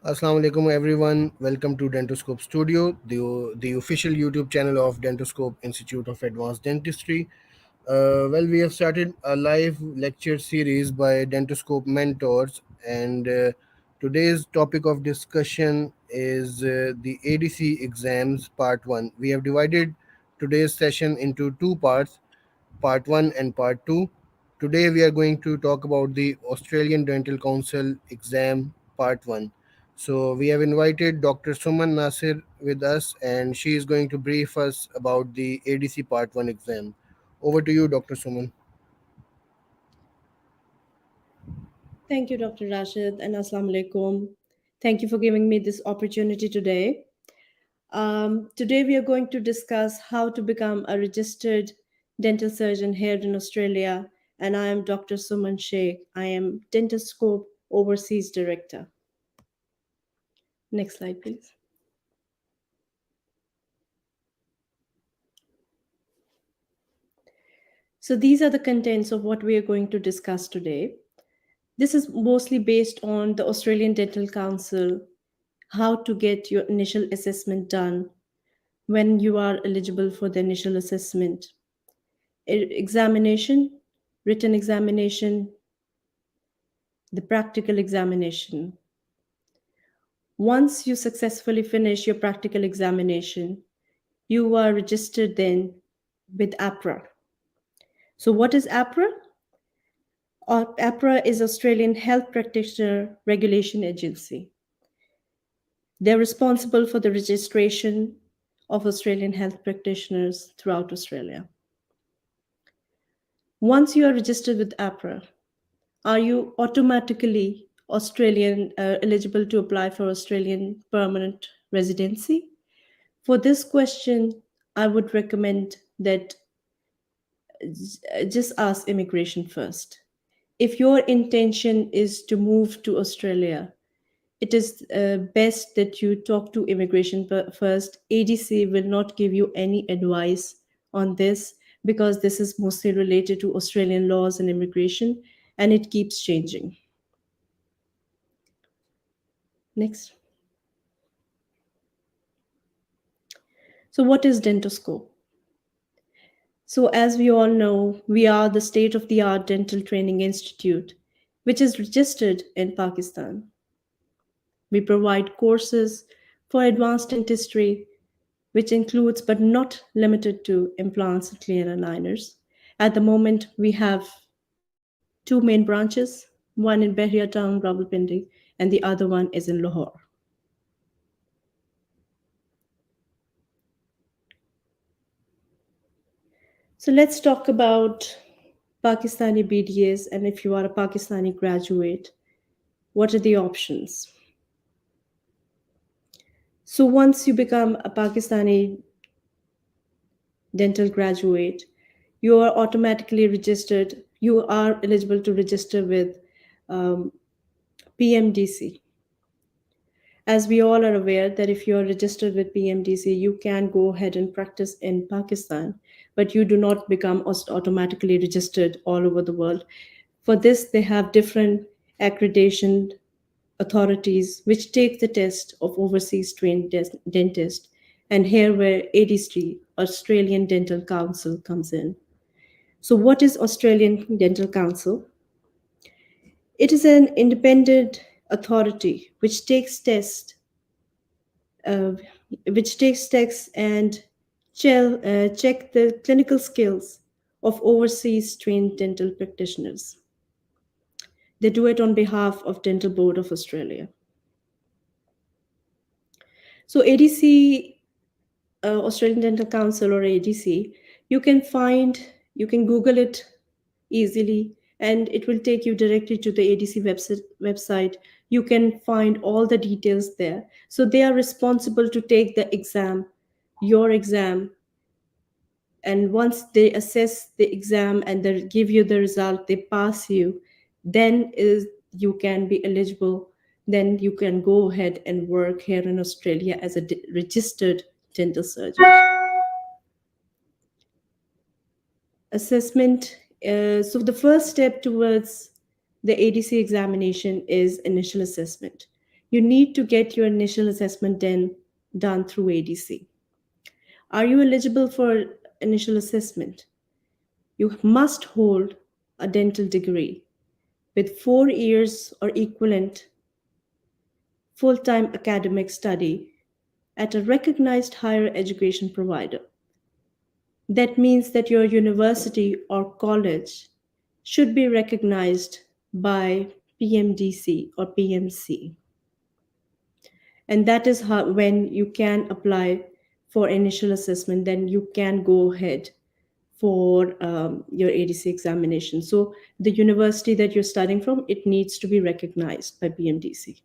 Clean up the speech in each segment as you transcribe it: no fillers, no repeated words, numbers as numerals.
Assalamu alaikum everyone. Welcome to Dentoscope Studio, the official YouTube channel of Dentoscope Institute of Advanced Dentistry. We have started a live lecture series by Dentoscope mentors, and today's topic of discussion is the ADC exams part 1. We have divided today's session into two parts, part 1 and part 2. Today we are going to talk about the Australian Dental Council exam part 1. So we have invited Dr. Suman Nasir with us, and she is going to brief us about the ADC part 1 exam. Over to you, Dr. Suman. Thank you, Dr. Rashid, and Assalamu alaikum. Thank you for giving me this opportunity today. Today, we are going to discuss how to become a registered dental surgeon here in Australia, and I am Dr. Suman Shaikh. I am Dentoscope Overseas Director. Next slide, please. So, these are the contents of what we are going to discuss today. This is mostly based on the Australian Dental Council, how to get your initial assessment done, when you are eligible for the initial assessment, examination, written examination, the practical examination. Once you successfully finish your practical examination, you are registered then with APRA. So, what is APRA? APRA is Australian Health Practitioner Regulation Agency. They're responsible for the registration of Australian health practitioners throughout Australia. Once you are registered with APRA, are you automatically Australian eligible to apply for Australian permanent residency? For this question, I would recommend that just ask immigration first. If your intention is to move to Australia, it is best that you talk to immigration first. ADC will not give you any advice on this because this is mostly related to Australian laws and immigration, and it keeps changing. Next. So, what is Dentoscope? So, as we all know, we are the state of the art dental training institute, which is registered in Pakistan. We provide courses for advanced dentistry, which includes but not limited to implants and clear aligners. At the moment, we have two main branches, one in Bahria Town, Rawalpindi, and the other one is in Lahore. So let's talk about Pakistani BDS, and if you are a Pakistani graduate, what are the options? So once you become a Pakistani dental graduate, you are automatically registered. You are eligible to register with um, PMDC. As we all are aware that if you are registered with PMDC, you can go ahead and practice in Pakistan, but you do not become automatically registered all over the world. For this, they have different accreditation authorities which take the test of overseas trained dentist, and here where ADST, Australian Dental Council, comes in. So, what is Australian Dental Council? It is an independent authority uh, which takes tests and check the clinical skills of overseas trained dental practitioners. They do it on behalf of Dental Board of Australia. So ADC, Australian Dental Council or ADC, you can find, you can Google it easily, and it will take you directly to the ADC website. You can find all the details there. So they are responsible to take the exam, your exam, and once they assess the exam and they give you the result, they pass you, then is you can be eligible. Then you can go ahead and work here in Australia as a registered dental surgeon. Assessment. So the first step towards the ADC examination is initial assessment. you need to get your initial assessment done through ADC. Are you eligible for initial assessment? You must hold a dental degree with 4 years or equivalent full time academic study at a recognized higher education provider. That means that your university or college should be recognized by PMDC or PMC. And that is how, when you can apply for initial assessment, then you can go ahead for your ADC examination. So the university that you're studying from, it needs to be recognized by PMDC.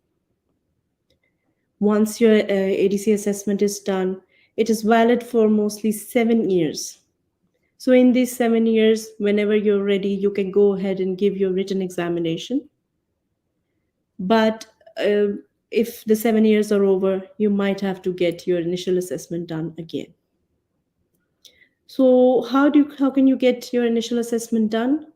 Once your ADC assessment is done, it is valid for mostly 7 years. So in these 7 years, whenever you're ready, you can go ahead and give your written examination. But if the 7 years are over, you might have to get your initial assessment done again. So how can you get your initial assessment done?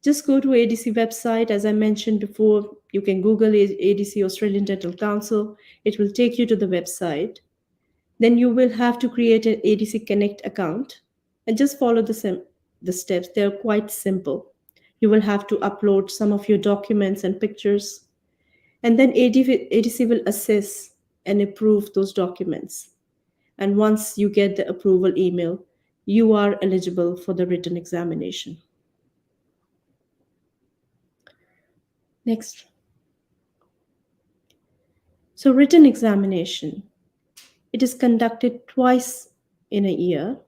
Just go to ADC website. As I mentioned before, you can Google ADC Australian Dental Council. It will take you to the website. Then you will have to create an ADC Connect account and just follow the steps. They're quite simple. You will have to upload some of your documents and pictures, and then ADC will assess and approve those documents. And once you get the approval email, you are eligible for the written examination. Next. So written examination, it is conducted twice in a year.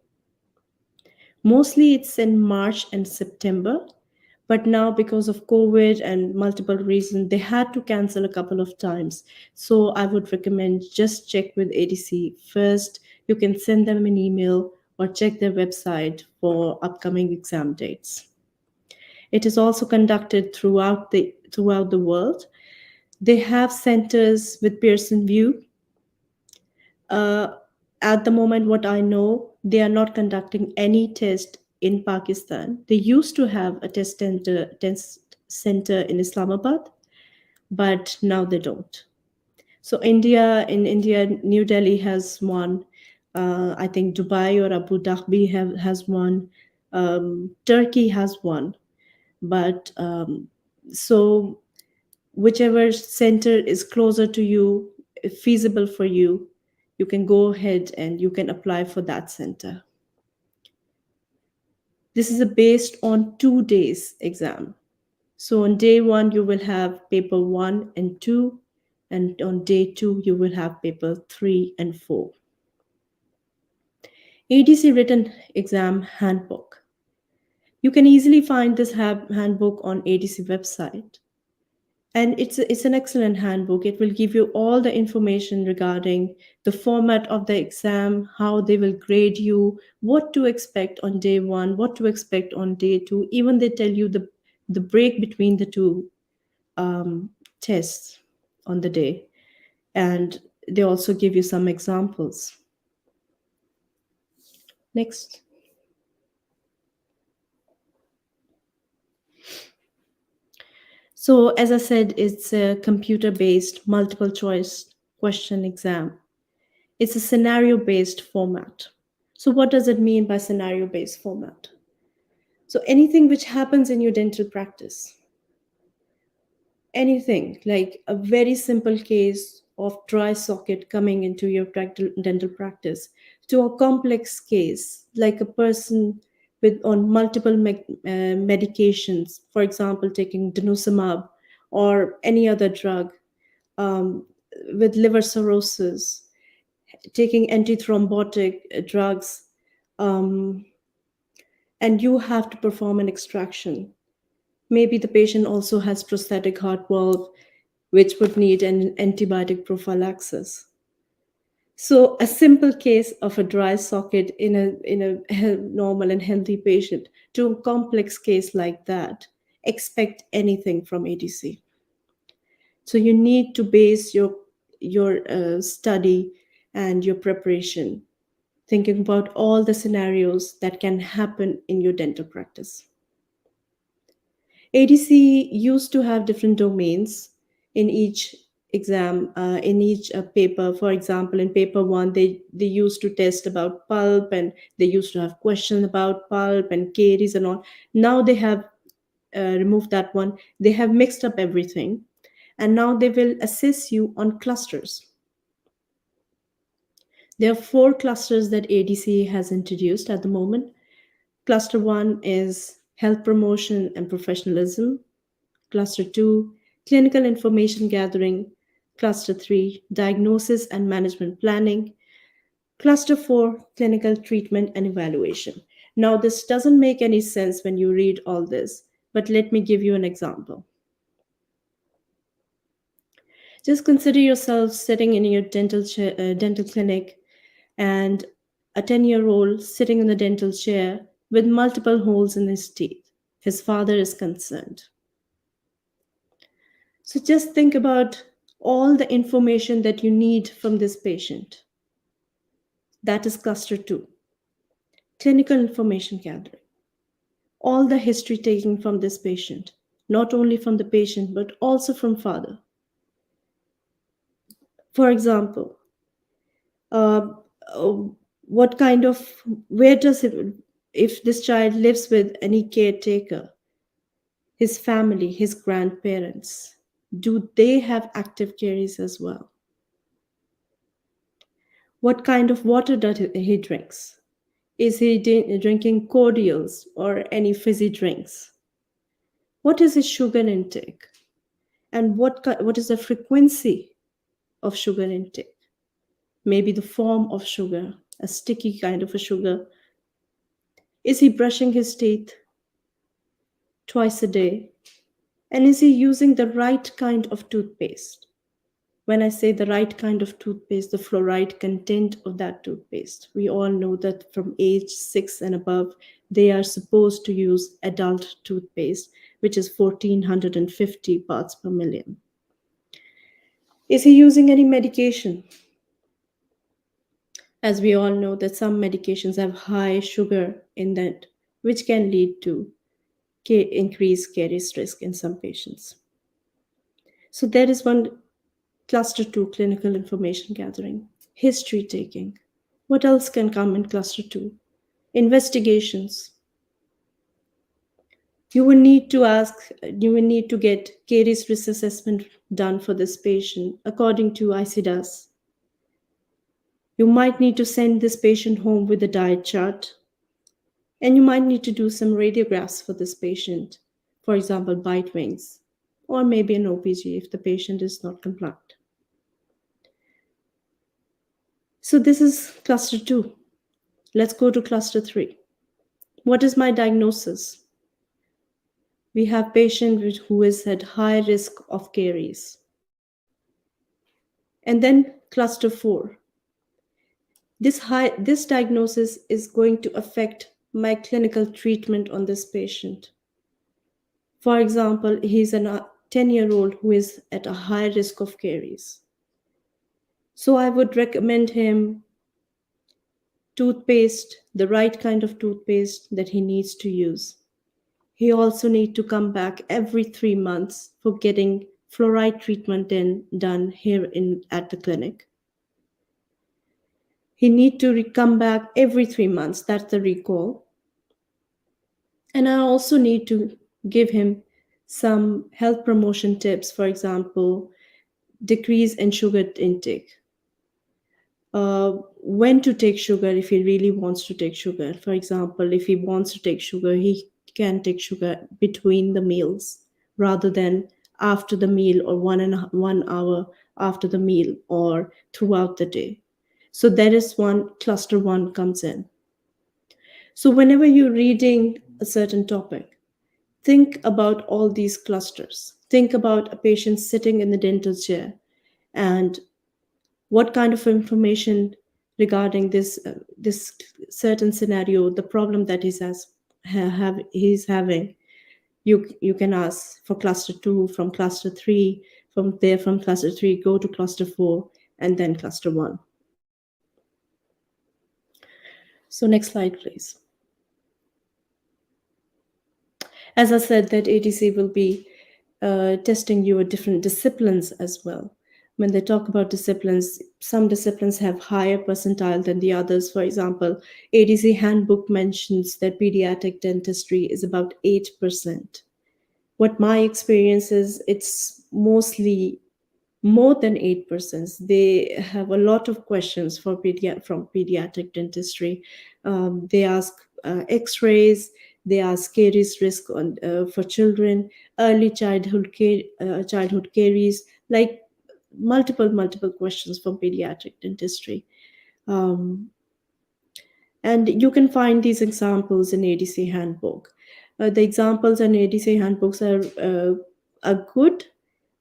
Mostly it's in March and September, but now because of COVID and multiple reasons, they had to cancel a couple of times. So I would recommend just check with ADC first. You can send them an email or check their website for upcoming exam dates. It is also conducted throughout the world. They have centers with Pearson VUE. Uh, at the moment, what I know, they are not conducting any test in Pakistan. They used to have a test center in Islamabad, but now they don't. So in India, New Delhi has one. I think Dubai or Abu Dhabi has one. Turkey has one. But so whichever center is closer to you, if feasible for you, you can go ahead and you can apply for that center. This is based on 2 days exam. So on day one, you will have paper 1 and 2, and on day 2, you will have paper 3 and 4. ADC written exam handbook. You can easily find this handbook on ADC website. And it's an excellent handbook. It will give you all the information regarding the format of the exam, how they will grade you, what to expect on day one, what to expect on day two. Even they tell you the break between the two tests on the day, and they also give you some examples. Next. So as I said, it's a computer-based multiple choice question exam. It's a scenario based format. So, what does it mean by scenario based format? So, anything which happens in your dental practice, anything like a very simple case of dry socket coming into your dental practice, to a complex case like a person with on multiple medications, for example, taking denosumab or any other drug, um, with liver cirrhosis, taking antithrombotic drugs, um, and you have to perform an extraction. Maybe the patient also has prosthetic heart valve, which would need an antibiotic prophylaxis. So a simple case of a dry socket in a normal and healthy patient to a complex case like that, expect anything from ADC. So you need to base your study and your preparation thinking about all the scenarios that can happen in your dental practice. ADC used to have different domains in each exam, in each paper. For example, in paper one, they used to test about pulp, and they used to have questions about pulp and caries and all. Now they have removed that one. They have mixed up everything, and now they will assess you on clusters. There are four clusters that ADC has introduced at the moment. Cluster one is health promotion and professionalism. Cluster 2, clinical information gathering. Cluster 3, diagnosis and management planning. Cluster 4, clinical treatment and evaluation. Now, this doesn't make any sense when you read all this, but let me give you an example. Just consider yourself sitting in your dental clinic, and a 10-year-old sitting in the dental chair with multiple holes in his teeth. His father is concerned. So just think about all the information that you need from this patient. That is cluster 2. Clinical information gathering. All the history taken from this patient, not only from the patient but also from father. For example, uh, uh, what kind of, where does it, if this child lives with any caretaker, his family, his grandparents, do they have active caries as well? What kind of water does he drinks? Is he drinking cordials or any fizzy drinks? What is his sugar intake? And what is the frequency of sugar intake? Maybe the form of sugar, a sticky kind of a sugar. Is he brushing his teeth twice a day? And is he using the right kind of toothpaste? When I say the right kind of toothpaste, the fluoride content of that toothpaste. We all know that from age 6 and above, they are supposed to use adult toothpaste, which is 1450 parts per million. Is he using any medication? As we all know that some medications have high sugar in that, which can lead to increased caries risk in some patients. So there is one. Cluster 2, clinical information gathering. History taking. What else can come in cluster 2? Investigations. You will need to get caries risk assessment done for this patient according to ICDAS. You might need to send this patient home with a diet chart, and you might need to do some radiographs for this patient, for example, bite wings, or maybe an OPG if the patient is not compliant. So this is cluster 2. Let's go to cluster 3. What is my diagnosis? We have patient who is at high risk of caries. And then cluster 4. This diagnosis is going to affect my clinical treatment on this patient. For example, he's a 10-year-old who is at a high risk of caries. So I would recommend him toothpaste, the right kind of toothpaste that he needs to use. He also needs to come back every 3 months for getting fluoride treatment done here at the clinic. He needs to come back every 3 months. That's the recall. And I also need to give him some health promotion tips, for example, decrease in sugar intake. When to take sugar if he really wants to take sugar. For example, if he wants to take sugar, he can take sugar between the meals rather than after the meal or 1 hour after the meal or throughout the day. So that is one cluster 1 comes in. So whenever you're reading a certain topic, think about all these clusters. Think about a patient sitting in the dental chair and what kind of information regarding this certain scenario, the problem that he's having. You can ask for cluster 2, from cluster 3, from cluster 3 go to cluster 4, and then cluster 1. So next slide, please. As I said, that ADC will be testing you at different disciplines as well. when they talk about disciplines, some disciplines have higher percentile than the others. For example, ADC handbook mentions that pediatric dentistry is about 8%. What my experience is, it's mostly more than 8%. They have a lot of questions for from pediatric dentistry. They ask x-rays, they ask caries risk for children, early childhood caries, like multiple questions from pediatric dentistry. Um, and you can find these examples in ADC handbook. The examples in ADC handbooks are good,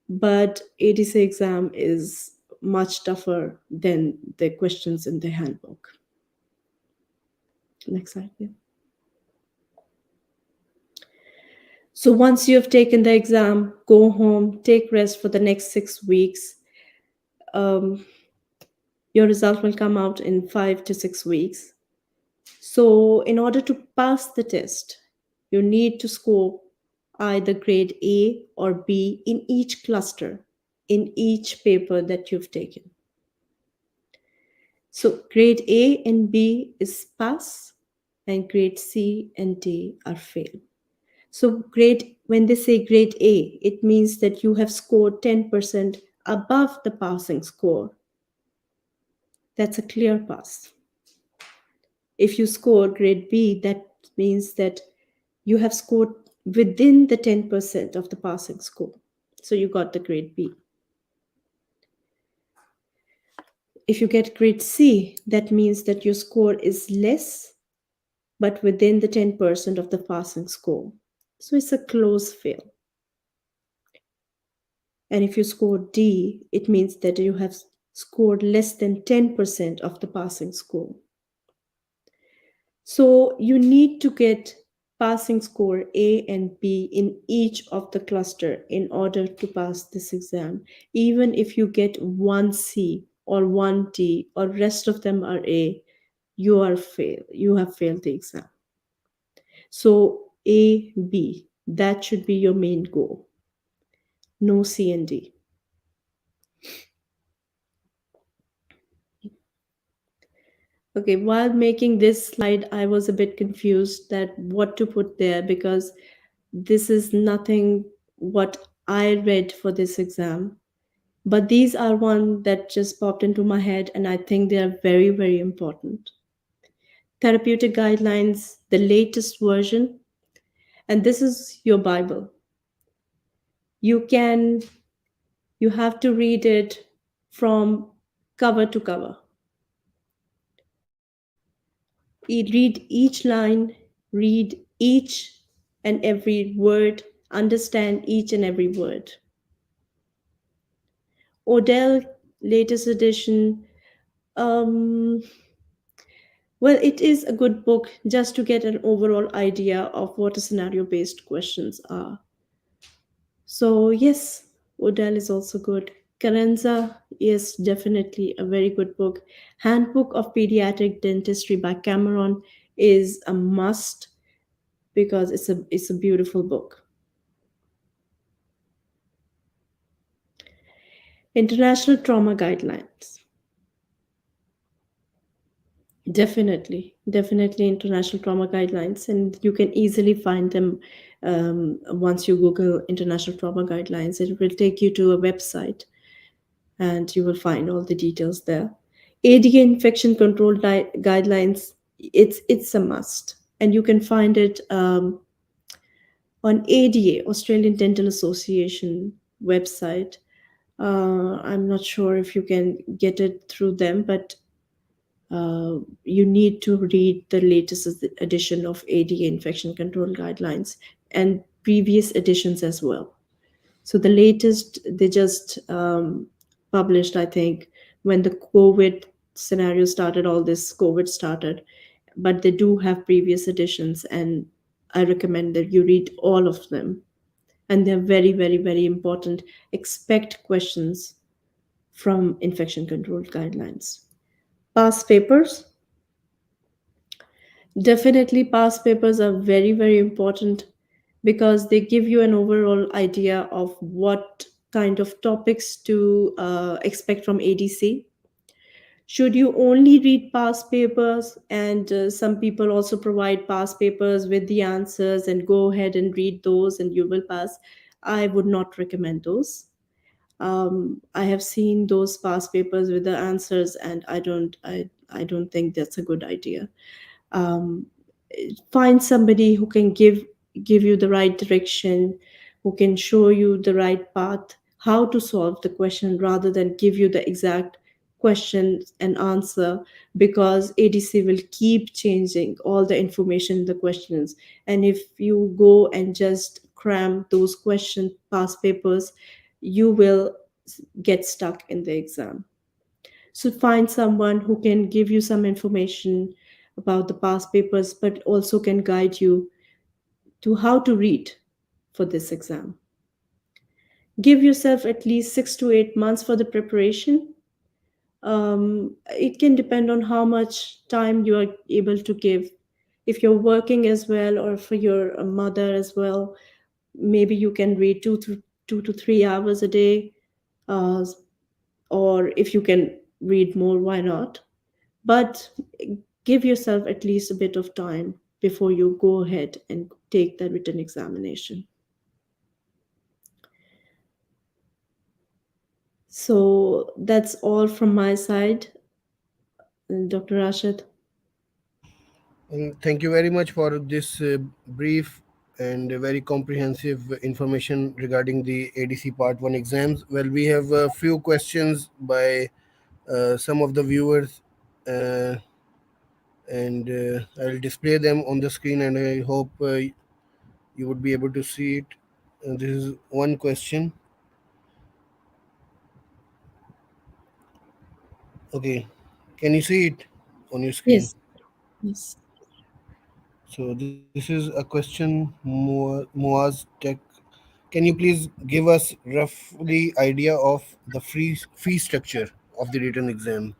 but ADC exam is much tougher than the questions in the handbook. Next slide, please. So once you have taken the exam, go home, take rest for the next 6 weeks. Um, your result will come out in 5 to 6 weeks. So in order to pass the test, you need to score either grade A or B in each cluster, in each paper that you've taken. So grade A and B is pass, and grade C and D are fail. So when they say grade A, it means that you have scored 10% above the passing score. That's a clear pass. If you score grade B, that means that you have scored within the 10% of the passing score. So you got the grade B. If you get grade C, that means that your score is less, but within the 10% of the passing score. So it's a close fail. And if you score D, it means that you have scored less than 10% of the passing score. So you need to get passing score A and B in each of the cluster in order to pass this exam. Even if you get one C or one D or rest of them are A, you have failed the exam. So A, B, that should be your main goal. No C and D. Okay, while making this slide, I was a bit confused that what to put there, because this is nothing what I read for this exam. But these are one that just popped into my head, and I think they are very, very important. Therapeutic guidelines, the latest version, and this is your Bible. You can, you have to read it from cover to cover. Read each line, read each and every word, understand each and every word. Odell, latest edition. Um, well, it is a good book just to get an overall idea of what a scenario based questions are. So, yes, Odell is also good. Carenza is definitely a very good book. Handbook of Pediatric Dentistry by Cameron is a must because it's a beautiful book. International trauma guidelines. Definitely international trauma guidelines, and you can easily find them once you Google international trauma guidelines. It will take you to a website, and you will find all the details there. ADA infection control guidelines. It's a must, and you can find it on ADA, Australian Dental Association website. I'm not sure if you can get it through them, but you need to read the latest edition of ADA infection control guidelines and previous editions as well. So the latest they just published, I think, when the COVID scenario started, all this COVID started, but they do have previous editions, and I recommend that you read all of them. And they're very important. Expect questions from infection control guidelines. Past papers. Definitely, past papers are very important because they give you an overall idea of what kind of topics to expect from ADC. Should you only read past papers? And some people also provide past papers with the answers and go ahead and read those and you will pass. I would not recommend those. I have seen those past papers with the answers, and I don't think that's a good idea. um, Find somebody who can give you the right direction, who can show you the right path, how to solve the question, rather than give you the exact question and answer, because ADC will keep changing all the information in the questions. And if you go and just cram those question past papers, you will get stuck in the exam. So find someone who can give you some information about the past papers, but also can guide you to how to read for this exam. Give yourself at least 6 to 8 months for the preparation. It can depend on how much time you are able to give. If you're working as well, or for your mother as well, maybe you can read 2 to 3 hours a day. Uh, or if you can read more, why not? But give yourself at least a bit of time before you go ahead and take the written examination. So that's all from my side, Dr. Rashid. And thank you very much for this brief and very comprehensive information regarding the ADC Part 1 exams. Well, we have a few questions by some of the viewers, uh, and I'll display them on the screen, and I hope you would be able to see it. This is one question. Okay, can you see it on your screen? Yes, yes. So this is a question, Muaz Tech. Can you please give us roughly idea of the fee structure of the written exam?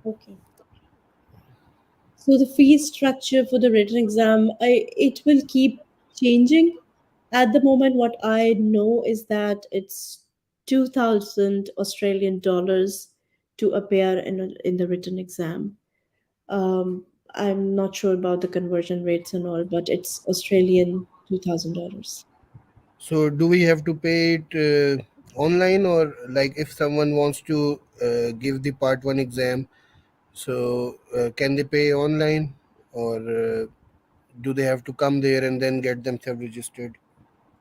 Okay. So the fee structure for the written exam, it will keep changing. At the moment, what I know is that it's 2,000 Australian dollars to appear in the written exam. I'm not sure about the conversion rates and all, but it's Australian $2,000. So do we have to pay it online, or like if someone wants to give the part 1 exam, so can they pay online, or do they have to come there and then get themselves registered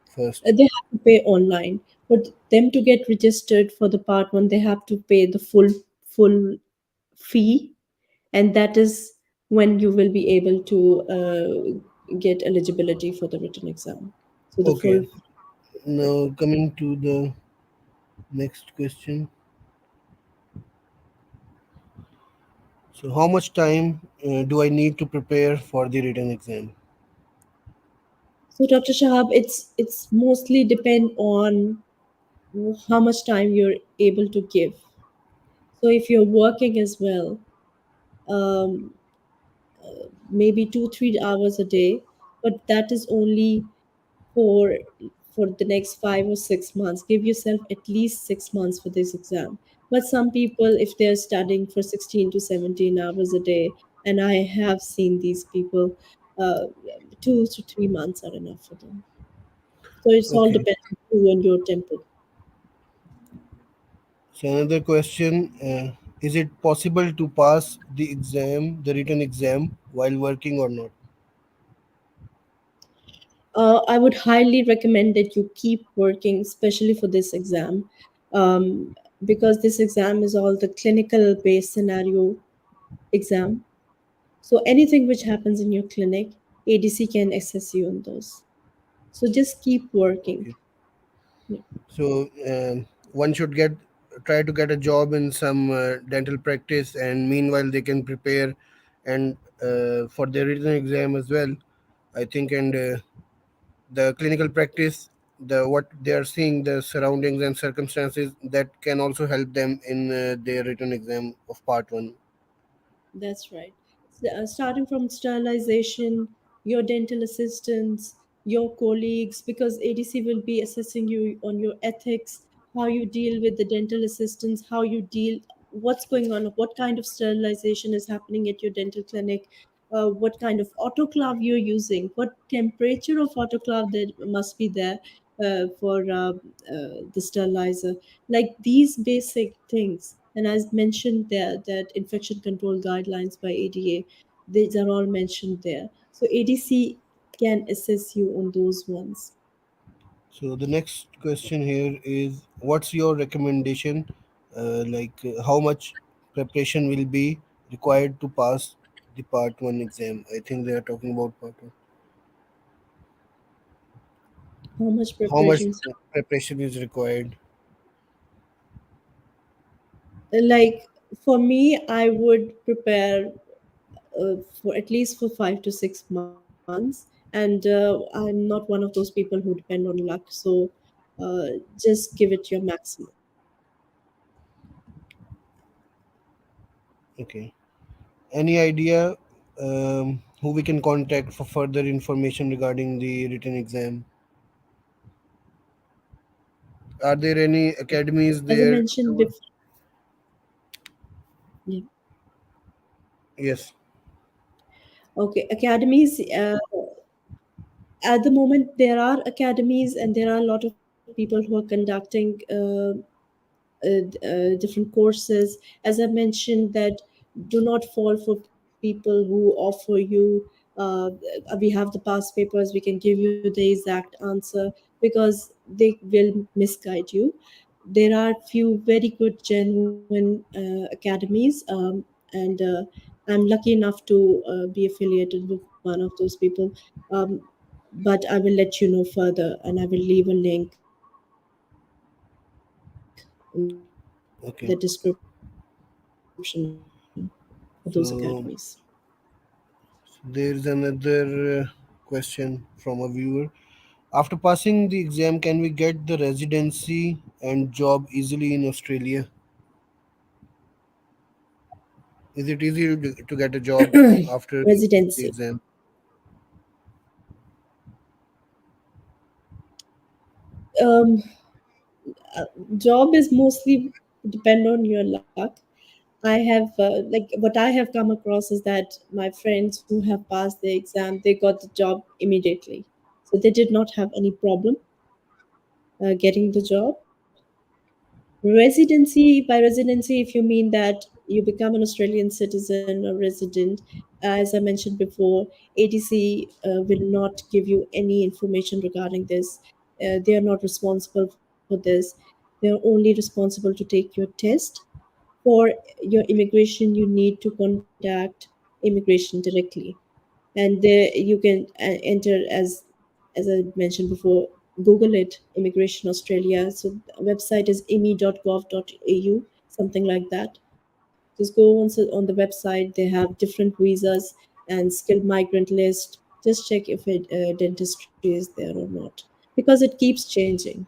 first? They have to pay online. For them to get registered for the part one, they have to pay the full fee, and that is when you will be able to get eligibility for the written exam. So the full. Okay, now coming to the next question. So how much time do I need to prepare for the written exam? So Dr. Shahab, it's mostly depend on how much time you're able to give. So if you're working as well, um, maybe 2 3 hours a day, but that is only for for the next 5 or 6 months. Give yourself at least 6 months for this exam. But some people, if they're studying for 16 to 17 hours a day, and I have seen these people, uh, 2 to 3 months are enough for them. So it's all Okay. depends on you and your tempo. So another question: is it possible to pass the exam, the written exam, while working or not? I would highly recommend that you keep working, especially for this exam, because this exam is all the clinical based scenario exam. So anything which happens in your clinic, ADC can assess you on those. So just keep working. Okay. Yeah, So one should get try to get a job in some dental practice, and meanwhile they can prepare and for their written exam as well. I think, and the clinical practice, the what they are seeing, the surroundings and circumstances, that can also help them in their written exam of part 1. that's right. Starting from sterilization, your dental assistants, your colleagues, because ADC will be assessing you on your ethics, how you deal with the dental assistants, how you deal, what's going on, what kind of sterilization is happening at your dental clinic, what kind of autoclave you're using, what temperature of autoclave that must be there for the sterilizer, like these basic things. And as mentioned there, that infection control guidelines by ADA, these are all mentioned there. So ADC can assess you on those ones. So the next question here is, what's your recommendation? How much preparation will be required to pass the part one exam? I think they are talking about part one. How much How much preparations? preparation is required? Like for me, I would prepare for at least for 5 to 6 months, and I'm not one of those people who depend on luck. So just give it your maximum. Okay. Any idea who we can contact for further information regarding the written exam? Are there any academies As I there? mentioned before, yeah. Yes. Okay, academies. At the moment, there are academies, and there are a lot of people who are conducting different courses. As I mentioned, that do not fall for people who offer you, uh, we have the past papers, we can give you the exact answer, because they will misguide you. There are few very good, genuine academies, and I'm lucky enough to be affiliated with one of those people. Um, but I will let you know further, and I will leave a link in the description for those academies. Okay. So there's another question from a viewer. After passing the exam, can we get the residency and job easily in Australia? Is it easy to get a job after you Residency. pass the exam? Um, Job is mostly depend on your luck. I have like what I have come across is that my friends who have passed the exam, they got the job immediately, so they did not have any problem getting the job. Residency, by residency, if you mean that you become an Australian citizen or resident, as I mentioned before, ADC will not give you any information regarding this. They are not responsible for this. They are only responsible to take your test. For your immigration, you need to contact immigration directly, and there you can enter, as I mentioned before, Google it, immigration Australia. So the website is imi.gov.au, something like that. Just go on the website, they have different visas and skilled migrant list. Just check if dentistry is there or not, because it keeps changing.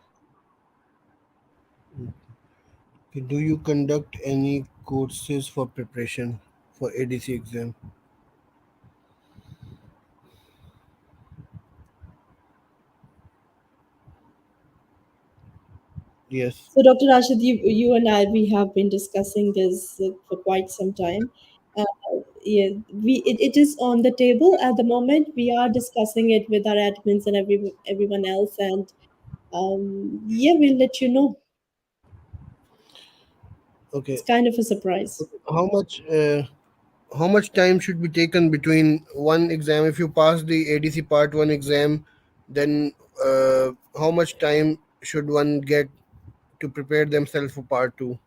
Do you conduct any courses for preparation for ADC exam? Yes. So, Dr. Rashid, you and I, we have been discussing this for quite some time. Uh, yeah, it is on the table at the moment. We are discussing it with our admins and everyone else, and yeah, we'll let you know. It's Okay. kind of a surprise. How much? How much time should be taken between one exam? If you pass the ADC Part One exam, then how much time should one get to prepare themselves for Part Two?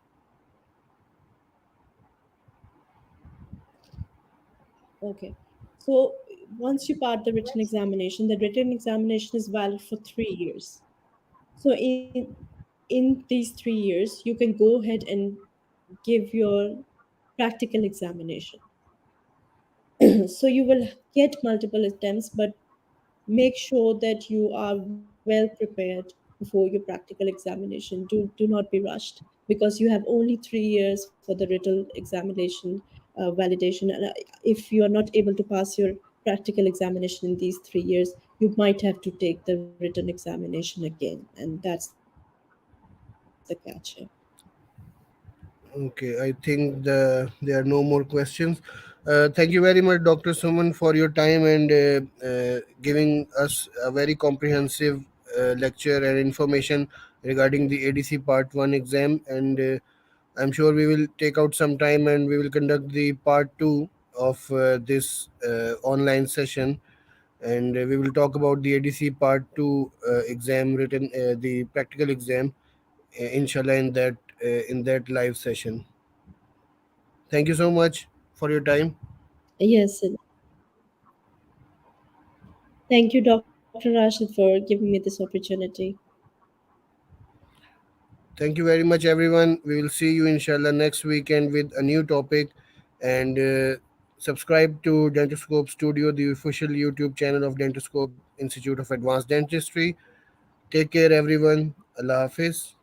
Okay. So once you part the written examination is valid for 3 years. So in these 3 years, you can go ahead and give your practical examination. So you will get multiple attempts, but make sure that you are well prepared before your practical examination. Do not be rushed, because you have only 3 years for the written examination validation. And if you are not able to pass your practical examination in these 3 years, you might have to take the written examination again, and that's the catch here. Okay, I think there are no more questions. Thank you very much, Dr. Suman, for your time and giving us a very comprehensive lecture and information regarding the ADC Part 1 exam. And I'm sure we will take out some time and we will conduct the Part 2 of this online session. And we will talk about the ADC Part 2 exam written, the practical exam, inshallah, in that live session. Thank you so much for your time. Yes, and thank you, Dr. Rashid, for giving me this opportunity. Thank you very much, everyone. We will see you, inshallah, next weekend with a new topic. And subscribe to Dentoscope Studio, the official YouTube channel of Dentoscope Institute of Advanced Dentistry. Take care, everyone. Allah Hafiz.